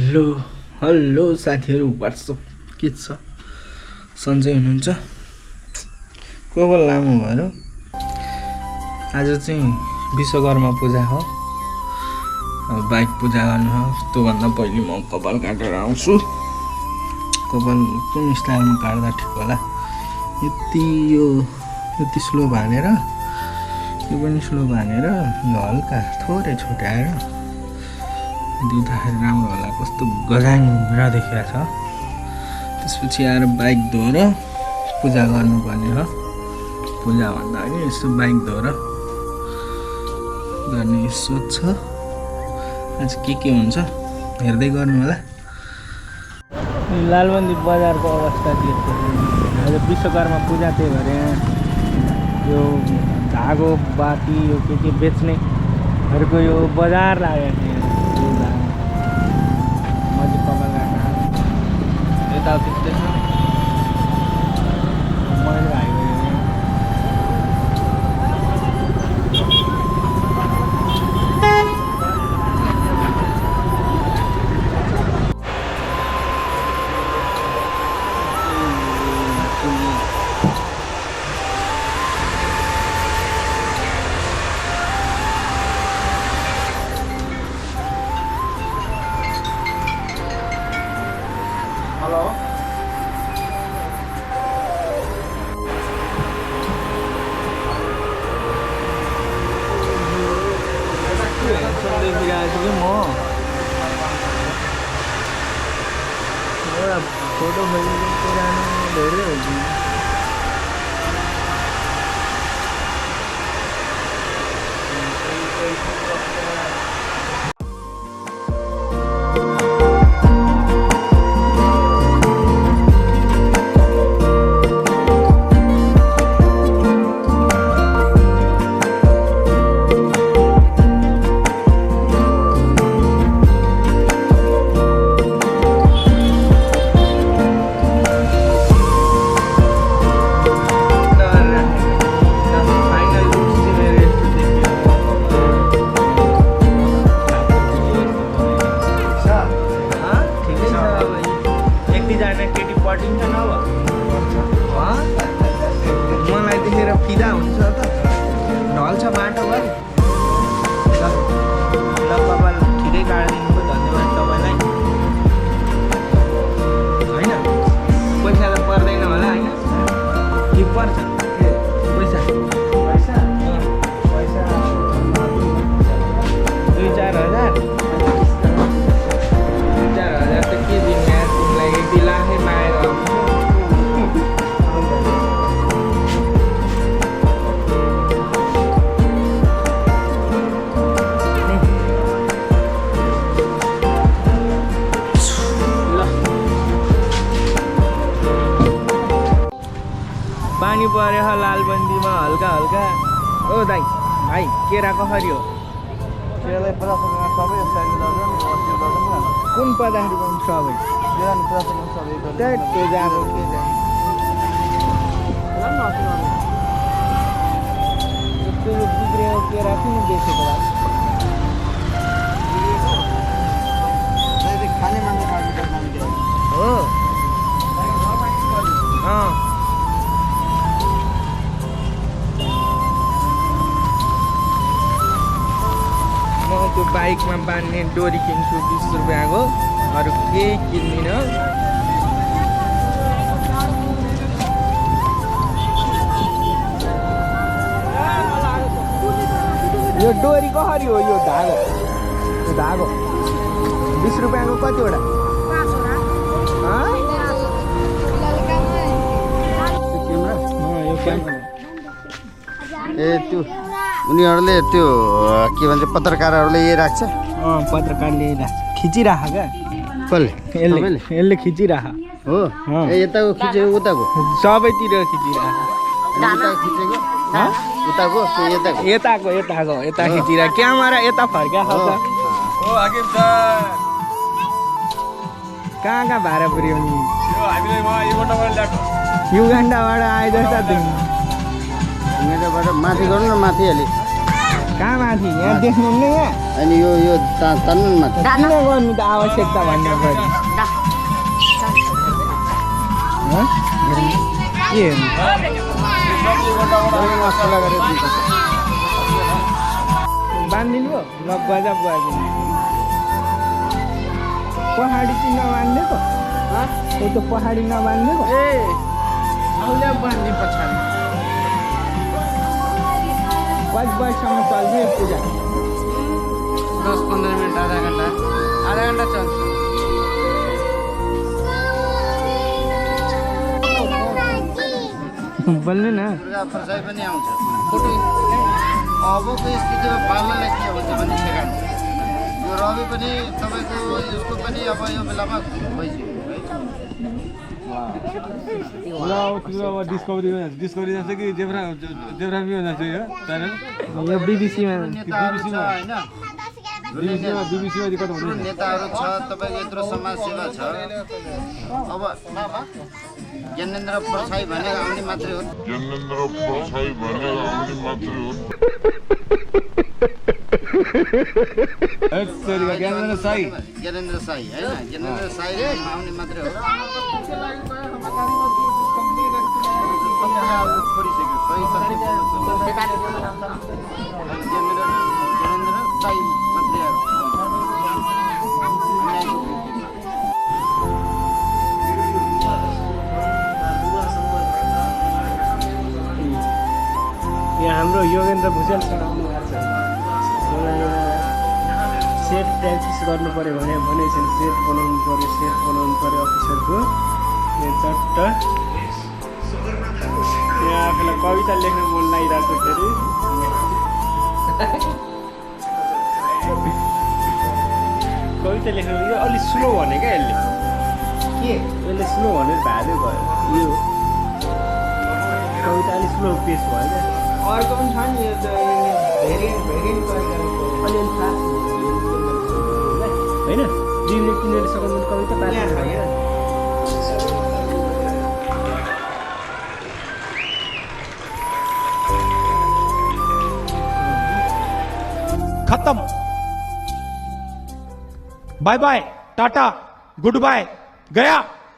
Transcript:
hello hello साथीहरू WhatsApp के छ सन्चै हुनुहुन्छ को लामो भयो आज चाहिँ विश्वकर्मा पूजा हो अब बाइक पूजा गर्नु हो त्योभन्दा पहिले म कपाल काटेर आउँछु कपाल कुन स्टाइलमा काट्दा ठिक होला यति स्लो भानेर यो पनि स्लो भानेर हल्का थोरै छुट्याएर दिउँदाखेरि राम्रो होला कस्तो गजाङ देखिया छ त्यसपछि आएर बाइक धोएर पूजा गर्नुपर्ने हो पूजा भन्दा पनि यसो बाइक धोएर गर्ने सोच छ आज के हुन्छ हेर्दै गर्नु होला लालबन्दी बजारको अवस्था के छ आज विश्वकर्मा पूजा त्यही भएर यो धागो बाती यो के बेच्नेहरूको यो बजार लागेको यता त्यस्तै छ मैले हेलो फोटो धेरै हुन्छ मलाई देखेर फिदा हुन्छ त ढल्छ बाटो भयो ल कपाल ठिकै काटिदिनुको धन्यवाद तपाईँलाई होइन पैसा त पर्दैन होला होइन के पर्छ पैसा 2-4 हजार त के दिने तिमीलाई 1 लाखै मागेर पानी पऱ्यो लालबन्दीमा हल्का हल्का ओ दाइ भाइ केरा कसरी हो केरालाई 50 रुपैयाँ सबै साइड दर्जन 80 दर्जन कुन 50 रुपैयाँ सबै केरा 50 रुपैयाँ सबै त्यही के जानु के जानु त्यो बिग्रेको केरा किन बेचेको होला खाने मान्छे खाने हो म त्यो बाइकमा बान्ने डोरी किन्छु 20 रुपैयाँको अरू केही किन्दिनँ यो डोरी कसरी हो यो धागो 20 रुपैयाँको कतिवटा ए त्यो उनीहरूले त्यो के भन्छ पत्रकारहरूले यही राख्छ पत्रकारले खिचिराख क्या यसले खिचिराख हो ए यताको खिचेको उताको सबैतिर खिचिराख खिचेको उताको यताको यता खिचिराख क्यामेरा यता फर्क्या खान्छ कहाँ भाडा पुऱ्यो नि युगान्डाबाट आए जस्ता माथि गर्नु न माथि अलि कहाँ माथि यहाँ देख्नुहुन्न यहाँ अनि यो तान्नु मात्र किन गर्नु त आवश्यकता भन्ने गरी के मसला गरेर दिन्छ बाँधिदिनु हो ल गजब गरिदिनु पहाडी चाहिँ नबाँधिदिएको ऊ त पहाडी नबाँधिदिएको ए आउले बाँध्ने पछाडि कति बजीसम्म चल्छ यो पूजा 10-15 मिनट आधा घन्टा चल्छ बोल्नु न दुर्गा प्रसाई पनि आउँछ फोटो अबको स्थितिमा पाल्नलाई के हुन्छ भने ठेगान्छ यो रवि पनि तपाईँको यसको पनि अब यो बेलामा भइसक्यो ल अब डिस्कभरी जान्छ कि जेब्राफीमा जान्छ यो च्यानल यो बिबिसीमा नेताहरू छ होइन बिबिसीमा कता ठुलो नेताहरू छ तपाईँको यत्रो समाजसेवा छ अब ज्ञानेन्द्र प्रसाई भनेर आउने मात्रै हो ज्ञानेन्द्र प्रसाई भनेर आउने मात्रै हो ज्ञानेन्द्र साई ज्ञानेन्द्र साई होइन ज्ञानेन्द्र साई आउने मात्रै हो छोडिसक्यो सही सत्य ज्ञानेन्द्र साई मात्रै हो यहाँ हाम्रो योगेन्द्र भुजेल सर आउनु भएको छ मलाई सेट प्र्याक्टिस गर्नु पऱ्यो भने भनेको छ सेट बनाउनु पऱ्यो अफिसरको यहाँ चट्ट यहाँ आफूलाई कविता लेख्न मन लागिरहेको छ फेरि कविता लेख्नु यो अलिक स्लो भने क्या यसले स्लो भनेर भाले भयो यो कविता अलिक स्लो पेस भयो क्या अर्को पनि छ नि यो त भेरिएन्ट अलिअलि फास्ट होइन 2 मिनट 3 मिनट सकिने कविता पास खत्म bye bye tata goodbye गया